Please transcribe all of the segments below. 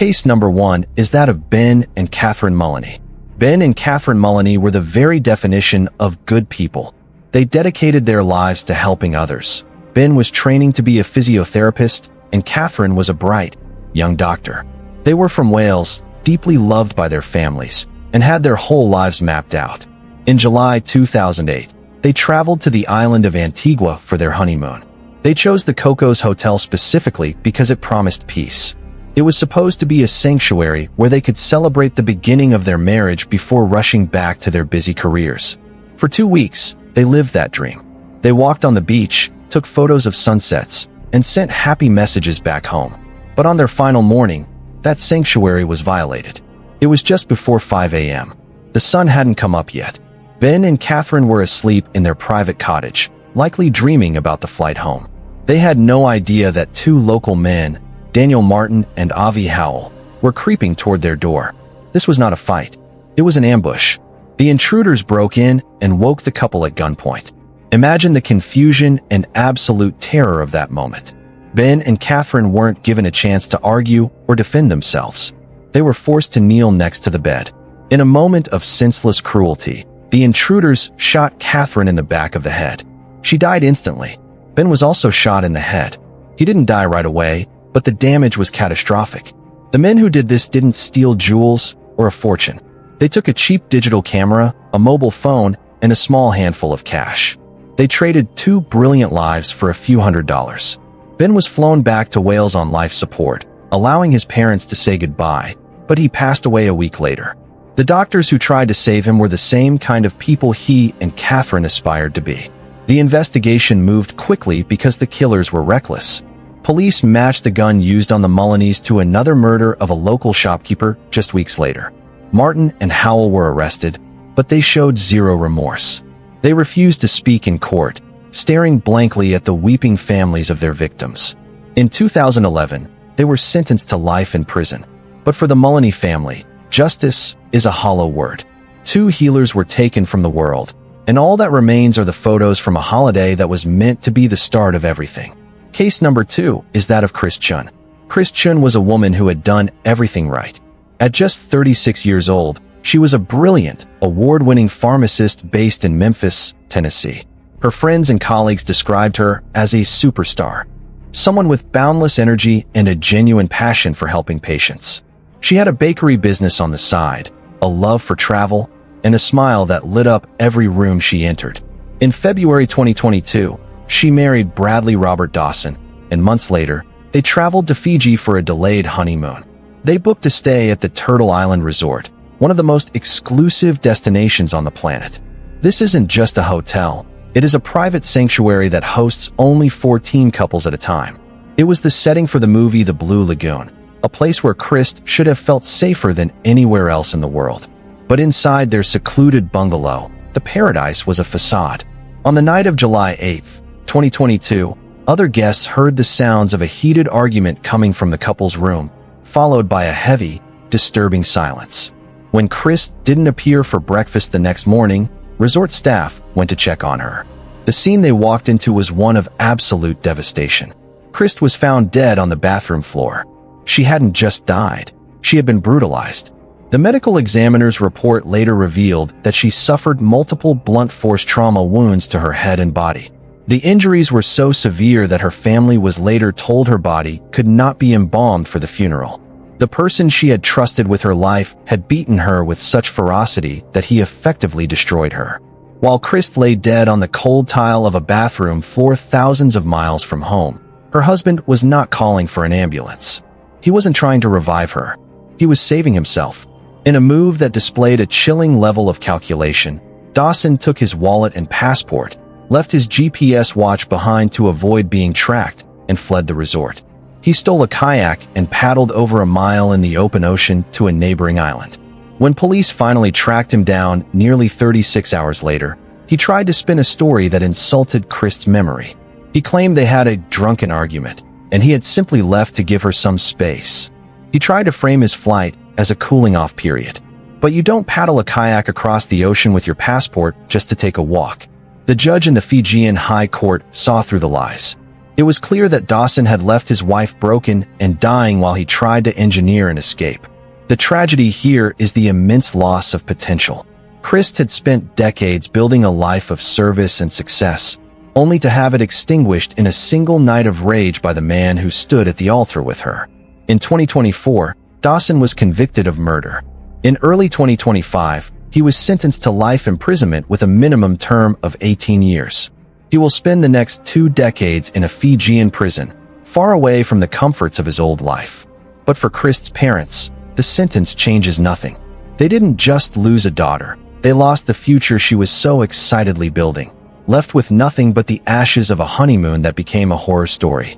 Case number 1 is that of Ben and Catherine Mullany. Ben and Catherine Mullany were the very definition of good people. They dedicated their lives to helping others. Ben was training to be a physiotherapist, and Catherine was a bright, young doctor. They were from Wales, deeply loved by their families, and had their whole lives mapped out. In July 2008, they traveled to the island of Antigua for their honeymoon. They chose the Cocos Hotel specifically because it promised peace. It was supposed to be a sanctuary where they could celebrate the beginning of their marriage before rushing back to their busy careers. For 2 weeks, they lived that dream. They walked on the beach, took photos of sunsets, and sent happy messages back home. But on their final morning, that sanctuary was violated. It was just before 5 a.m. The sun hadn't come up yet. Ben and Catherine were asleep in their private cottage, likely dreaming about the flight home. They had no idea that 2 local men, Daniel Martin and Avi Howell, were creeping toward their door. This was not a fight. It was an ambush. The intruders broke in and woke the couple at gunpoint. Imagine the confusion and absolute terror of that moment. Ben and Catherine weren't given a chance to argue or defend themselves. They were forced to kneel next to the bed. In a moment of senseless cruelty, the intruders shot Catherine in the back of the head. She died instantly. Ben was also shot in the head. He didn't die right away, but the damage was catastrophic. The men who did this didn't steal jewels or a fortune. They took a cheap digital camera, a mobile phone, and a small handful of cash. They traded 2 brilliant lives for a few $100s. Ben was flown back to Wales on life support, allowing his parents to say goodbye, but he passed away a week later. The doctors who tried to save him were the same kind of people he and Catherine aspired to be. The investigation moved quickly because the killers were reckless. Police matched the gun used on the Mullanys to another murder of a local shopkeeper just weeks later. Martin and Howell were arrested, but they showed zero remorse. They refused to speak in court, staring blankly at the weeping families of their victims. In 2011, they were sentenced to life in prison. But for the Mullany family, justice is a hollow word. 2 healers were taken from the world, and all that remains are the photos from a holiday that was meant to be the start of everything. Case number 2 is that of Chris Chun. Chris Chun was a woman who had done everything right. At just 36 years old, she was a brilliant, award-winning pharmacist based in Memphis, Tennessee. Her friends and colleagues described her as a superstar, someone with boundless energy and a genuine passion for helping patients. She had a bakery business on the side, a love for travel, and a smile that lit up every room she entered. In February 2022, she married Bradley Robert Dawson, and months later, they traveled to Fiji for a delayed honeymoon. They booked a stay at the Turtle Island Resort, one of the most exclusive destinations on the planet. This isn't just a hotel. It is a private sanctuary that hosts only 14 couples at a time. It was the setting for the movie The Blue Lagoon, a place where Chris should have felt safer than anywhere else in the world. But inside their secluded bungalow, the paradise was a facade. On the night of July 8, 2022, other guests heard the sounds of a heated argument coming from the couple's room, followed by a heavy, disturbing silence. When Chris didn't appear for breakfast the next morning, resort staff went to check on her. The scene they walked into was one of absolute devastation. Chris was found dead on the bathroom floor. She hadn't just died. She had been brutalized. The medical examiner's report later revealed that she suffered multiple blunt force trauma wounds to her head and body. The injuries were so severe that her family was later told her body could not be embalmed for the funeral. The person she had trusted with her life had beaten her with such ferocity that he effectively destroyed her. While Chris lay dead on the cold tile of a bathroom floor thousands of miles from home, her husband was not calling for an ambulance. He wasn't trying to revive her. He was saving himself. In a move that displayed a chilling level of calculation, Dawson took his wallet and passport, left his GPS watch behind to avoid being tracked, and fled the resort. He stole a kayak and paddled over a mile in the open ocean to a neighboring island. When police finally tracked him down nearly 36 hours later, he tried to spin a story that insulted Chris' memory. He claimed they had a drunken argument, and he had simply left to give her some space. He tried to frame his flight as a cooling-off period. But you don't paddle a kayak across the ocean with your passport just to take a walk. The judge in the Fijian High Court saw through the lies. It was clear that Dawson had left his wife broken and dying while he tried to engineer an escape. The tragedy here is the immense loss of potential. Chris had spent decades building a life of service and success, only to have it extinguished in a single night of rage by the man who stood at the altar with her. In 2024, Dawson was convicted of murder. In early 2025, he was sentenced to life imprisonment with a minimum term of 18 years. He will spend the next 2 decades in a Fijian prison, far away from the comforts of his old life. But for Chris's parents, the sentence changes nothing. They didn't just lose a daughter, they lost the future she was so excitedly building, left with nothing but the ashes of a honeymoon that became a horror story.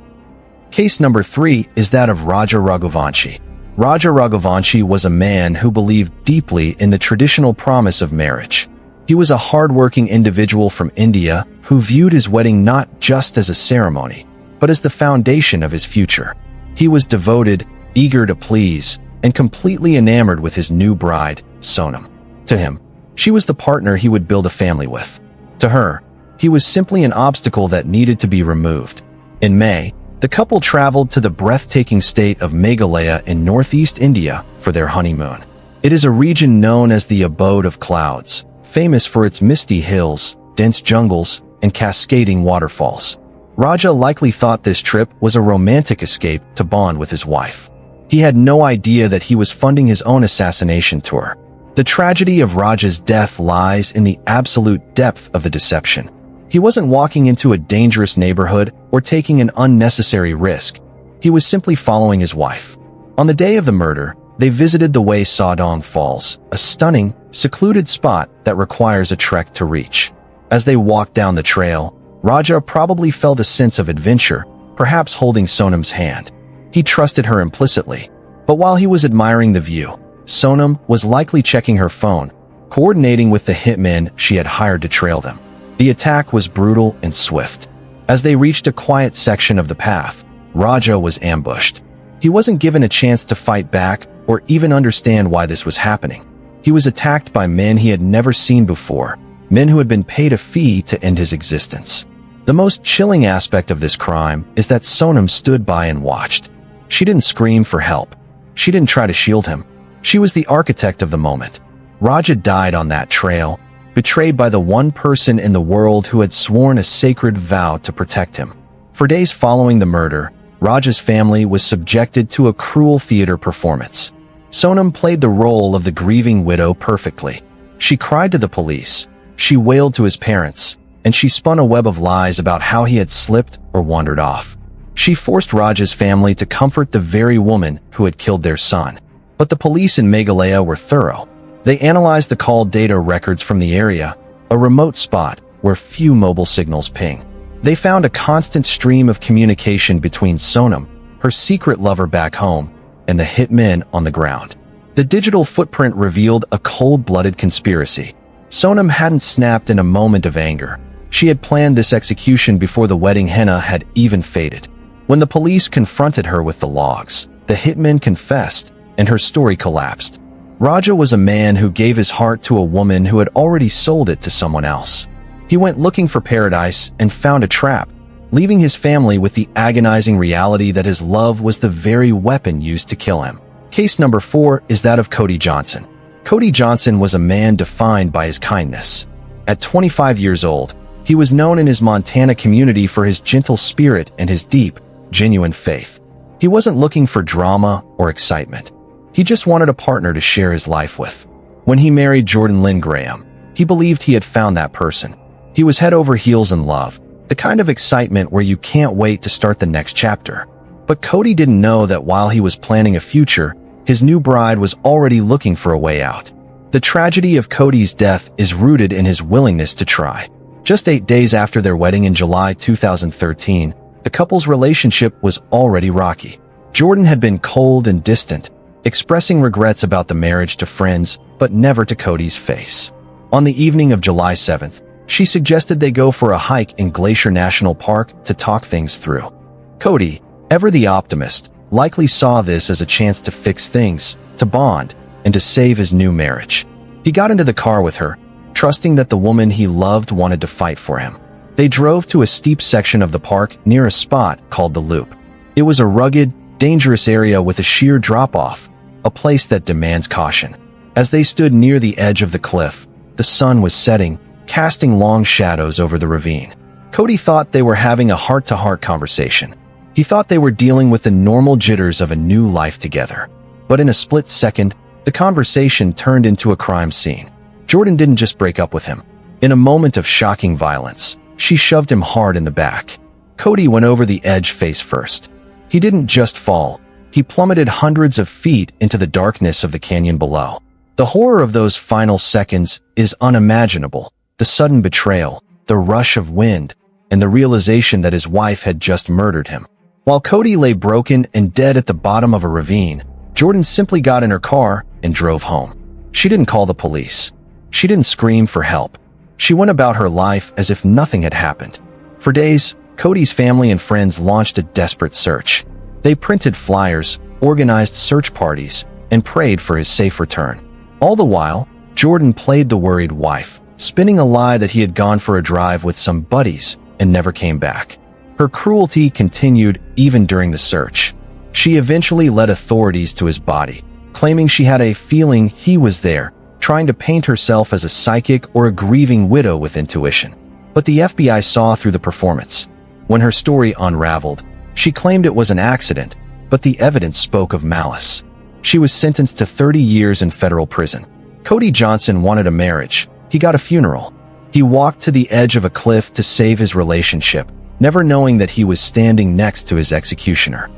Case number 3 is that of Raja Raghuvanshi. Raja Raghuvanshi was a man who believed deeply in the traditional promise of marriage. He was a hard-working individual from India who viewed his wedding not just as a ceremony, but as the foundation of his future. He was devoted, eager to please, and completely enamored with his new bride, Sonam. To him, she was the partner he would build a family with. To her, he was simply an obstacle that needed to be removed. In May, the couple traveled to the breathtaking state of Meghalaya in northeast India for their honeymoon. It is a region known as the Abode of Clouds, famous for its misty hills, dense jungles, and cascading waterfalls. Raja likely thought this trip was a romantic escape to bond with his wife. He had no idea that he was funding his own assassination tour. The tragedy of Raja's death lies in the absolute depth of the deception. He wasn't walking into a dangerous neighborhood or taking an unnecessary risk. He was simply following his wife. On the day of the murder, they visited the Way Sadong Falls, a stunning, secluded spot that requires a trek to reach. As they walked down the trail, Raja probably felt a sense of adventure, perhaps holding Sonam's hand. He trusted her implicitly. But while he was admiring the view, Sonam was likely checking her phone, coordinating with the hitmen she had hired to trail them. The attack was brutal and swift. As they reached a quiet section of the path, Raja was ambushed. He wasn't given a chance to fight back or even understand why this was happening. He was attacked by men he had never seen before, men who had been paid a fee to end his existence. The most chilling aspect of this crime is that Sonam stood by and watched. She didn't scream for help. She didn't try to shield him. She was the architect of the moment. Raja died on that trail, betrayed by the one person in the world who had sworn a sacred vow to protect him. For days following the murder, Raja's family was subjected to a cruel theater performance. Sonam played the role of the grieving widow perfectly. She cried to the police, she wailed to his parents, and she spun a web of lies about how he had slipped or wandered off. She forced Raja's family to comfort the very woman who had killed their son. But the police in Meghalaya were thorough. They analyzed the call data records from the area, a remote spot where few mobile signals ping. They found a constant stream of communication between Sonam, her secret lover back home, and the hitmen on the ground. The digital footprint revealed a cold-blooded conspiracy. Sonam hadn't snapped in a moment of anger. She had planned this execution before the wedding henna had even faded. When the police confronted her with the logs, the hitmen confessed, and her story collapsed. Raja was a man who gave his heart to a woman who had already sold it to someone else. He went looking for paradise and found a trap, leaving his family with the agonizing reality that his love was the very weapon used to kill him. Case number 4 is that of Cody Johnson. Cody Johnson was a man defined by his kindness. At 25 years old, he was known in his Montana community for his gentle spirit and his deep, genuine faith. He wasn't looking for drama or excitement. He just wanted a partner to share his life with. When he married Jordan Lynn Graham, he believed he had found that person. He was head over heels in love, the kind of excitement where you can't wait to start the next chapter. But Cody didn't know that while he was planning a future, his new bride was already looking for a way out. The tragedy of Cody's death is rooted in his willingness to try. Just 8 days after their wedding in July 2013, the couple's relationship was already rocky. Jordan had been cold and distant, expressing regrets about the marriage to friends, but never to Cody's face. On the evening of July 7th, she suggested they go for a hike in Glacier National Park to talk things through. Cody, ever the optimist, likely saw this as a chance to fix things, to bond, and to save his new marriage. He got into the car with her, trusting that the woman he loved wanted to fight for him. They drove to a steep section of the park near a spot called the Loop. It was a rugged, dangerous area with a sheer drop-off, a place that demands caution. As they stood near the edge of the cliff, the sun was setting, casting long shadows over the ravine. Cody thought they were having a heart-to-heart conversation. He thought they were dealing with the normal jitters of a new life together. But in a split second, the conversation turned into a crime scene. Jordan didn't just break up with him. In a moment of shocking violence, she shoved him hard in the back. Cody went over the edge face first. He didn't just fall. He plummeted hundreds of feet into the darkness of the canyon below. The horror of those final seconds is unimaginable. The sudden betrayal, the rush of wind, and the realization that his wife had just murdered him. While Cody lay broken and dead at the bottom of a ravine, Jordan simply got in her car and drove home. She didn't call the police. She didn't scream for help. She went about her life as if nothing had happened. For days, Cody's family and friends launched a desperate search. They printed flyers, organized search parties, and prayed for his safe return. All the while, Jordan played the worried wife, spinning a lie that he had gone for a drive with some buddies and never came back. Her cruelty continued even during the search. She eventually led authorities to his body, claiming she had a feeling he was there, trying to paint herself as a psychic or a grieving widow with intuition. But the FBI saw through the performance. When her story unraveled, she claimed it was an accident, but the evidence spoke of malice. She was sentenced to 30 years in federal prison. Cody Johnson wanted a marriage. He got a funeral. He walked to the edge of a cliff to save his relationship, never knowing that he was standing next to his executioner.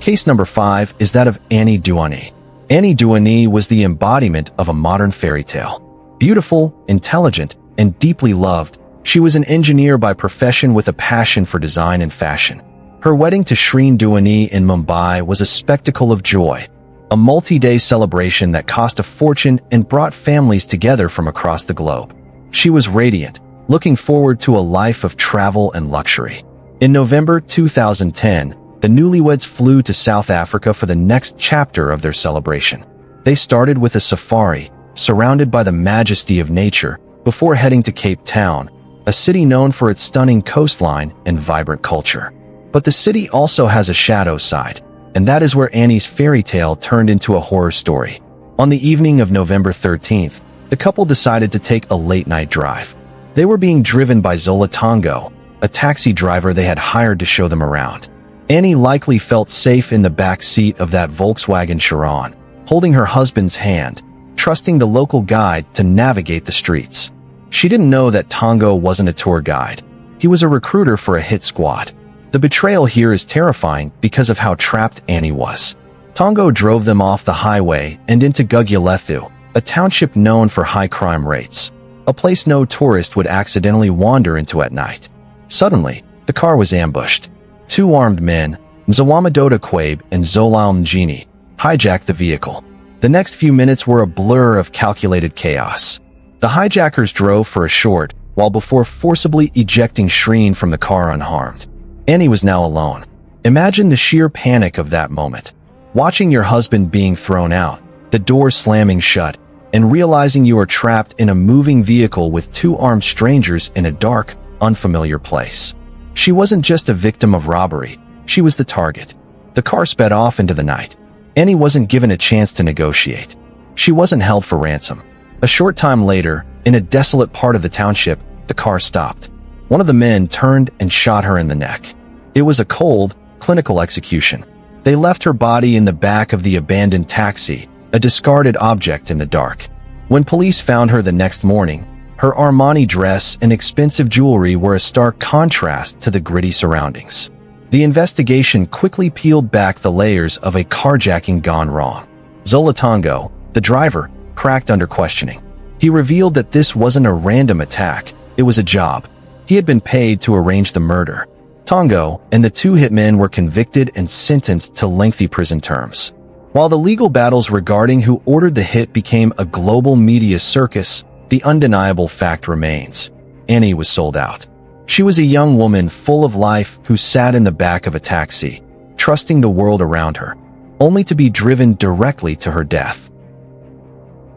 Case number 5 is that of Annie Duany. Annie Duany was the embodiment of a modern fairy tale. Beautiful, intelligent, and deeply loved, she was an engineer by profession with a passion for design and fashion. Her wedding to Shreen Duany in Mumbai was a spectacle of joy, a multi-day celebration that cost a fortune and brought families together from across the globe. She was radiant, looking forward to a life of travel and luxury. In November 2010, the newlyweds flew to South Africa for the next chapter of their celebration. They started with a safari, surrounded by the majesty of nature, before heading to Cape Town, a city known for its stunning coastline and vibrant culture. But the city also has a shadow side, and that is where Annie's fairy tale turned into a horror story. On the evening of November 13th, the couple decided to take a late-night drive. They were being driven by Zola Tongo, a taxi driver they had hired to show them around. Annie likely felt safe in the back seat of that Volkswagen Chiron, holding her husband's hand, trusting the local guide to navigate the streets. She didn't know that Tongo wasn't a tour guide. He was a recruiter for a hit squad. The betrayal here is terrifying because of how trapped Annie was. Tongo drove them off the highway and into Gugulethu, a township known for high crime rates, a place no tourist would accidentally wander into at night. Suddenly, the car was ambushed. Two armed men, Mzawamadoda Quabe and Zolal Mjini, hijacked the vehicle. The next few minutes were a blur of calculated chaos. The hijackers drove for a short while before forcibly ejecting Shreen from the car unharmed. Annie was now alone. Imagine the sheer panic of that moment. Watching your husband being thrown out, the door slamming shut, and realizing you are trapped in a moving vehicle with two armed strangers in a dark, unfamiliar place. She wasn't just a victim of robbery, she was the target. The car sped off into the night. Annie wasn't given a chance to negotiate. She wasn't held for ransom. A short time later, in a desolate part of the township, the car stopped. One of the men turned and shot her in the neck. It was a cold, clinical execution. They left her body in the back of the abandoned taxi, a discarded object in the dark. When police found her the next morning, her Armani dress and expensive jewelry were a stark contrast to the gritty surroundings. The investigation quickly peeled back the layers of a carjacking gone wrong. Zola Tongo, the driver, cracked under questioning. He revealed that this wasn't a random attack, it was a job. He had been paid to arrange the murder. Tongo and the two hitmen were convicted and sentenced to lengthy prison terms. While the legal battles regarding who ordered the hit became a global media circus, the undeniable fact remains. Annie was sold out. She was a young woman full of life who sat in the back of a taxi, trusting the world around her, only to be driven directly to her death.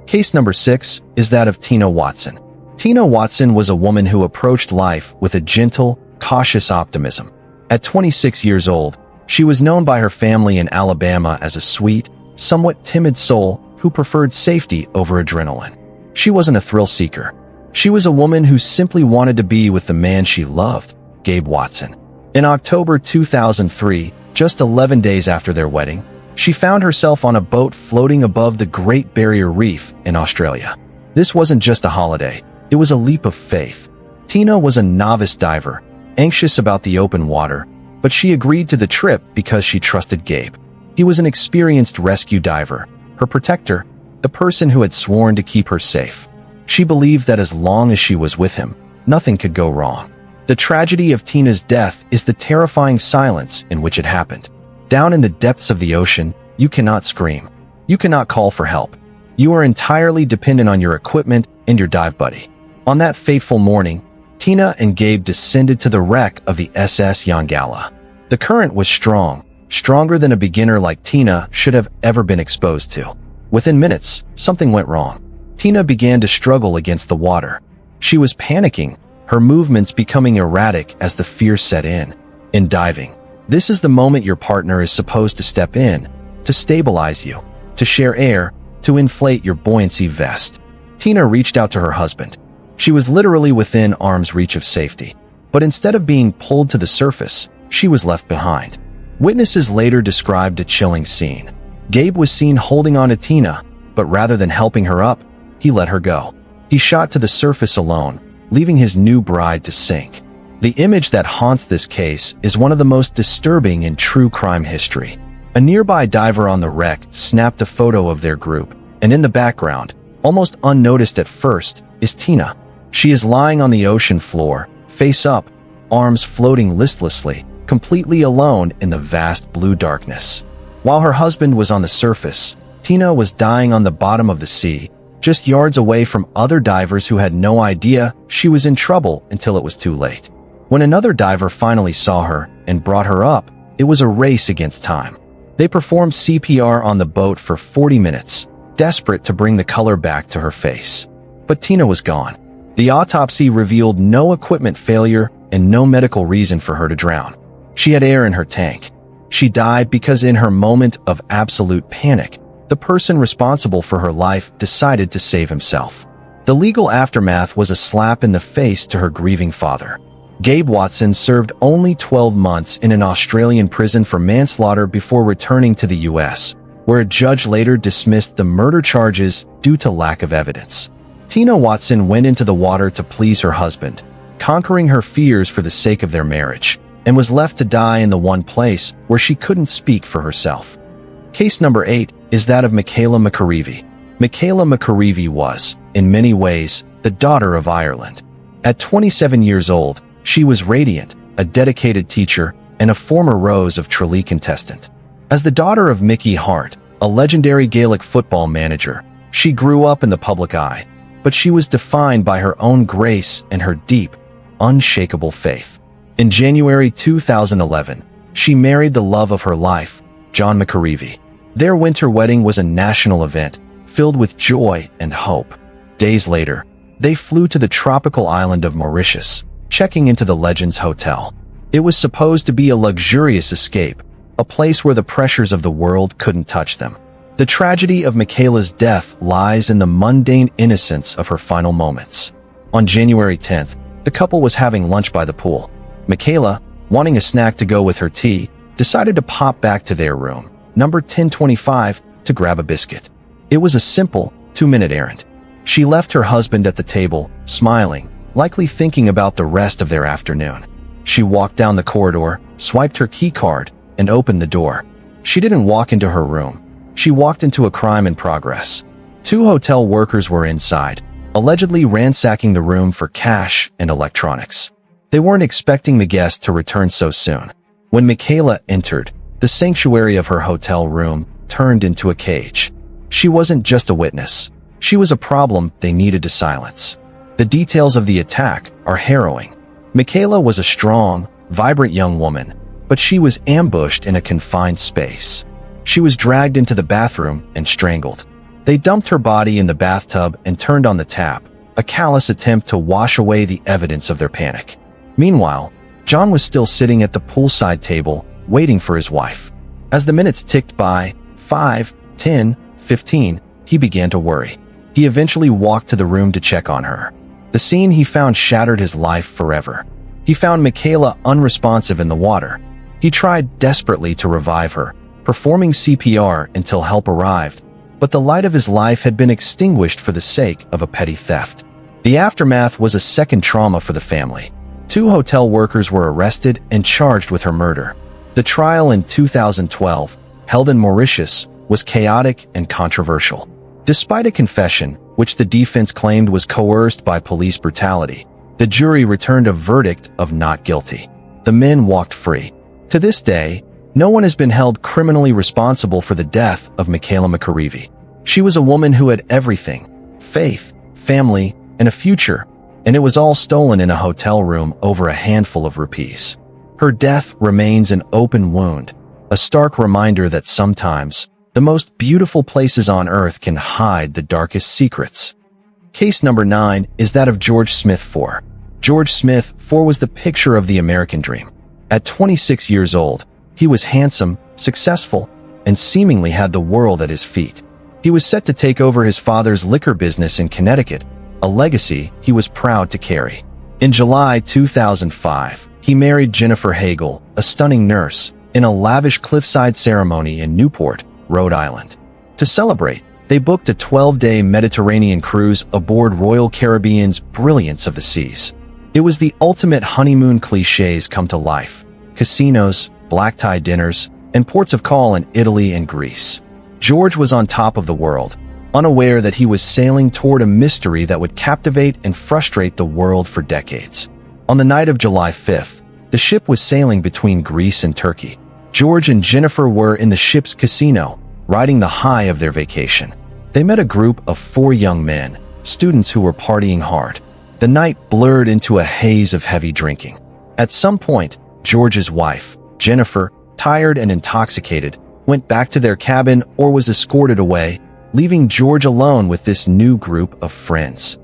Case number 6 is that of Tina Watson. Tina Watson was a woman who approached life with a gentle, cautious optimism. At 26 years old, she was known by her family in Alabama as a sweet, somewhat timid soul who preferred safety over adrenaline. She wasn't a thrill seeker. She was a woman who simply wanted to be with the man she loved, Gabe Watson. In October 2003, just 11 days after their wedding, she found herself on a boat floating above the Great Barrier Reef in Australia. This wasn't just a holiday, it was a leap of faith. Tina was a novice diver, anxious about the open water, but she agreed to the trip because she trusted Gabe. He was an experienced rescue diver, her protector, the person who had sworn to keep her safe. She believed that as long as she was with him, nothing could go wrong. The tragedy of Tina's death is the terrifying silence in which it happened. Down in the depths of the ocean, you cannot scream. You cannot call for help. You are entirely dependent on your equipment and your dive buddy. On that fateful morning, Tina and Gabe descended to the wreck of the SS Yongala. The current was strong, stronger than a beginner like Tina should have ever been exposed to. Within minutes, something went wrong. Tina began to struggle against the water. She was panicking, her movements becoming erratic as the fear set in. In diving, this is the moment your partner is supposed to step in, to stabilize you, to share air, to inflate your buoyancy vest. Tina reached out to her husband. She was literally within arm's reach of safety. But instead of being pulled to the surface, she was left behind. Witnesses later described a chilling scene. Gabe was seen holding on to Tina, but rather than helping her up, he let her go. He shot to the surface alone, leaving his new bride to sink. The image that haunts this case is one of the most disturbing in true crime history. A nearby diver on the wreck snapped a photo of their group, and in the background, almost unnoticed at first, is Tina. She is lying on the ocean floor, face up, arms floating listlessly, completely alone in the vast blue darkness. While her husband was on the surface, Tina was dying on the bottom of the sea, just yards away from other divers who had no idea she was in trouble until it was too late. When another diver finally saw her and brought her up, it was a race against time. They performed CPR on the boat for 40 minutes, desperate to bring the color back to her face. But Tina was gone. The autopsy revealed no equipment failure and no medical reason for her to drown. She had air in her tank. She died because in her moment of absolute panic, the person responsible for her life decided to save himself. The legal aftermath was a slap in the face to her grieving father. Gabe Watson served only 12 months in an Australian prison for manslaughter before returning to the US, where a judge later dismissed the murder charges due to lack of evidence. Tina Watson went into the water to please her husband, conquering her fears for the sake of their marriage, and was left to die in the one place where she couldn't speak for herself. Case number 8 is that of Michaela McAreavey. Michaela McAreavey was, in many ways, the daughter of Ireland. At 27 years old, she was radiant, a dedicated teacher, and a former Rose of Tralee contestant. As the daughter of Mickey Hart, a legendary Gaelic football manager, she grew up in the public eye, but she was defined by her own grace and her deep, unshakable faith. In January 2011, she married the love of her life, John McAreavey. Their winter wedding was a national event, filled with joy and hope. Days later, they flew to the tropical island of Mauritius, checking into the Legends Hotel. It was supposed to be a luxurious escape, a place where the pressures of the world couldn't touch them. The tragedy of Michaela's death lies in the mundane innocence of her final moments. On January 10th, the couple was having lunch by the pool. Michaela, wanting a snack to go with her tea, decided to pop back to their room, number 1025, to grab a biscuit. It was a simple, 2-minute errand. She left her husband at the table, smiling, likely thinking about the rest of their afternoon. She walked down the corridor, swiped her key card, and opened the door. She didn't walk into her room. She walked into a crime in progress. 2 hotel workers were inside, allegedly ransacking the room for cash and electronics. They weren't expecting the guest to return so soon. When Michaela entered, the sanctuary of her hotel room turned into a cage. She wasn't just a witness. She was a problem they needed to silence. The details of the attack are harrowing. Michaela was a strong, vibrant young woman, but she was ambushed in a confined space. She was dragged into the bathroom and strangled. They dumped her body in the bathtub and turned on the tap, a callous attempt to wash away the evidence of their panic. Meanwhile, John was still sitting at the poolside table, waiting for his wife. As the minutes ticked by, 5, 10, 15, he began to worry. He eventually walked to the room to check on her. The scene he found shattered his life forever. He found Michaela unresponsive in the water. He tried desperately to revive her, performing CPR until help arrived, but the light of his life had been extinguished for the sake of a petty theft. The aftermath was a second trauma for the family. 2 hotel workers were arrested and charged with her murder. The trial in 2012, held in Mauritius, was chaotic and controversial. Despite a confession, which the defense claimed was coerced by police brutality, the jury returned a verdict of not guilty. The men walked free. To this day, no one has been held criminally responsible for the death of Michaela McAreevy. She was a woman who had everything: faith, family, and a future, and it was all stolen in a hotel room over a handful of rupees. Her death remains an open wound, a stark reminder that sometimes the most beautiful places on earth can hide the darkest secrets. Case number 9 is that of George Smith IV. George Smith IV was the picture of the American dream. At 26 years old, he was handsome, successful, and seemingly had the world at his feet. He was set to take over his father's liquor business in Connecticut, a legacy he was proud to carry. In July 2005, he married Jennifer Hagel, a stunning nurse, in a lavish cliffside ceremony in Newport, Rhode Island. To celebrate, they booked a 12-day Mediterranean cruise aboard Royal Caribbean's Brilliance of the Seas. It was the ultimate honeymoon clichés come to life: casinos, black-tie dinners, and ports of call in Italy and Greece. George was on top of the world, unaware that he was sailing toward a mystery that would captivate and frustrate the world for decades. On the night of July 5th, the ship was sailing between Greece and Turkey. George and Jennifer were in the ship's casino, riding the high of their vacation. They met a group of 4 young men, students who were partying hard. The night blurred into a haze of heavy drinking. At some point, George's wife, Jennifer, tired and intoxicated, went back to their cabin or was escorted away, leaving George alone with this new group of friends.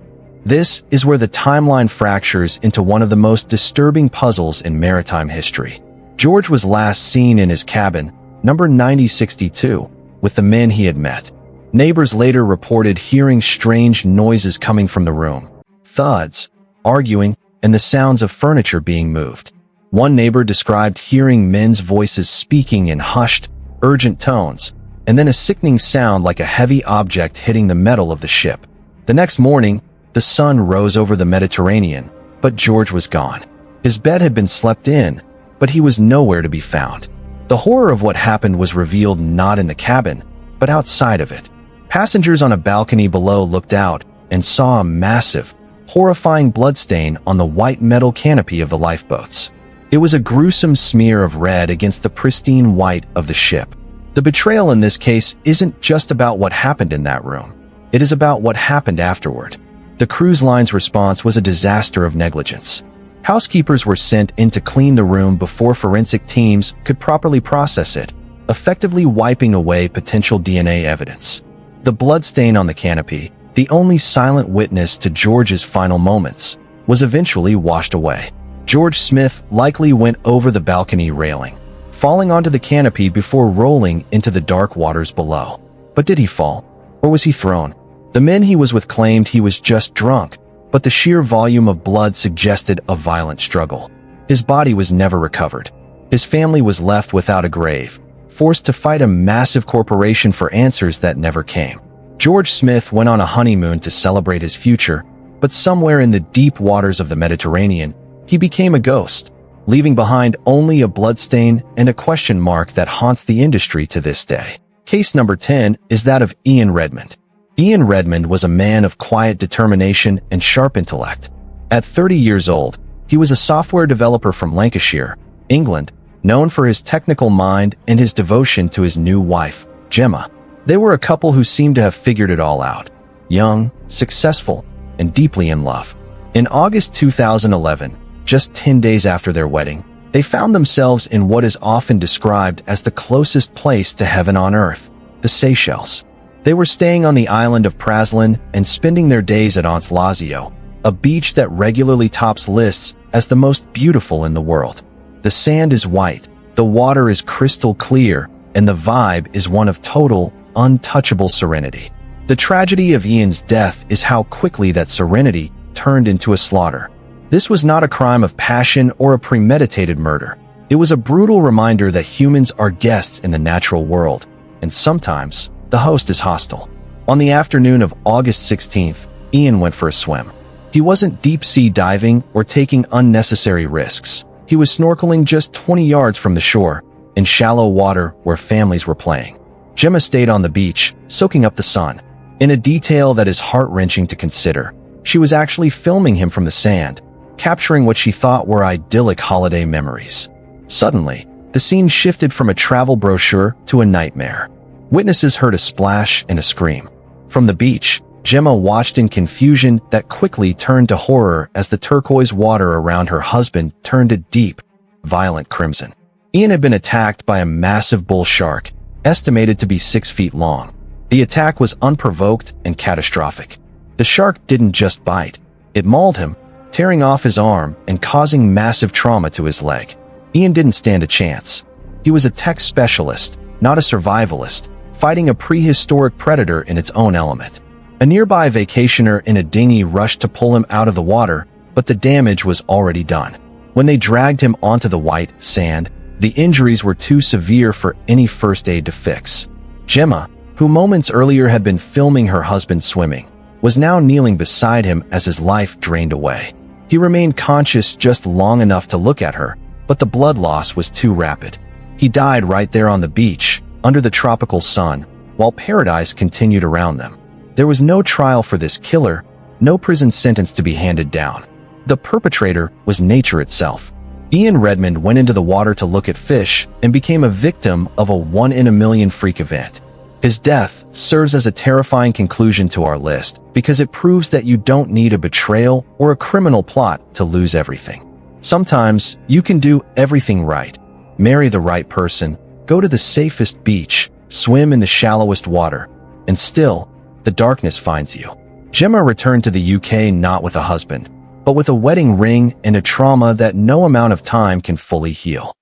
This is where the timeline fractures into one of the most disturbing puzzles in maritime history. George was last seen in his cabin, number 9062, with the men he had met. Neighbors later reported hearing strange noises coming from the room: thuds, arguing, and the sounds of furniture being moved. One neighbor described hearing men's voices speaking in hushed, urgent tones, and then a sickening sound like a heavy object hitting the metal of the ship. The next morning, the sun rose over the Mediterranean, but George was gone. His bed had been slept in, but he was nowhere to be found. The horror of what happened was revealed not in the cabin, but outside of it. Passengers on a balcony below looked out and saw a massive, horrifying bloodstain on the white metal canopy of the lifeboats. It was a gruesome smear of red against the pristine white of the ship. The betrayal in this case isn't just about what happened in that room. It is about what happened afterward. The cruise line's response was a disaster of negligence. Housekeepers were sent in to clean the room before forensic teams could properly process it, effectively wiping away potential DNA evidence. The bloodstain on the canopy, the only silent witness to George's final moments, was eventually washed away. George Smith likely went over the balcony railing, falling onto the canopy before rolling into the dark waters below. But did he fall? Or was he thrown? The men he was with claimed he was just drunk, but the sheer volume of blood suggested a violent struggle. His body was never recovered. His family was left without a grave, forced to fight a massive corporation for answers that never came. George Smith went on a honeymoon to celebrate his future, but somewhere in the deep waters of the Mediterranean, he became a ghost, leaving behind only a bloodstain and a question mark that haunts the industry to this day. Case number 10 is that of Ian Redmond. Ian Redmond was a man of quiet determination and sharp intellect. At 30 years old, he was a software developer from Lancashire, England, known for his technical mind and his devotion to his new wife, Gemma. They were a couple who seemed to have figured it all out: young, successful, and deeply in love. In August 2011, just 10 days after their wedding, they found themselves in what is often described as the closest place to heaven on earth, the Seychelles. They were staying on the island of Praslin and spending their days at Anse Lazio, a beach that regularly tops lists as the most beautiful in the world. The sand is white, the water is crystal clear, and the vibe is one of total, untouchable serenity. The tragedy of Ian's death is how quickly that serenity turned into a slaughter. This was not a crime of passion or a premeditated murder. It was a brutal reminder that humans are guests in the natural world, and sometimes the host is hostile. On the afternoon of August 16th, Ian went for a swim. He wasn't deep-sea diving or taking unnecessary risks. He was snorkeling just 20 yards from the shore, in shallow water where families were playing. Gemma stayed on the beach, soaking up the sun. In a detail that is heart-wrenching to consider, she was actually filming him from the sand, capturing what she thought were idyllic holiday memories. Suddenly, the scene shifted from a travel brochure to a nightmare. Witnesses heard a splash and a scream. From the beach, Gemma watched in confusion that quickly turned to horror as the turquoise water around her husband turned a deep, violent crimson. Ian had been attacked by a massive bull shark, estimated to be 6 feet long. The attack was unprovoked and catastrophic. The shark didn't just bite. It mauled him, tearing off his arm and causing massive trauma to his leg. Ian didn't stand a chance. He was a tech specialist, not a survivalist, fighting a prehistoric predator in its own element. A nearby vacationer in a dinghy rushed to pull him out of the water, but the damage was already done. When they dragged him onto the white sand, the injuries were too severe for any first aid to fix. Gemma, who moments earlier had been filming her husband swimming, was now kneeling beside him as his life drained away. He remained conscious just long enough to look at her, but the blood loss was too rapid. He died right there on the beach, under the tropical sun, while paradise continued around them. There was no trial for this killer, no prison sentence to be handed down. The perpetrator was nature itself. Ian Redmond went into the water to look at fish and became a victim of a one-in-a-million freak event. His death serves as a terrifying conclusion to our list because it proves that you don't need a betrayal or a criminal plot to lose everything. Sometimes you can do everything right, marry the right person, go to the safest beach, swim in the shallowest water, and still, the darkness finds you. Gemma returned to the UK not with a husband, but with a wedding ring and a trauma that no amount of time can fully heal.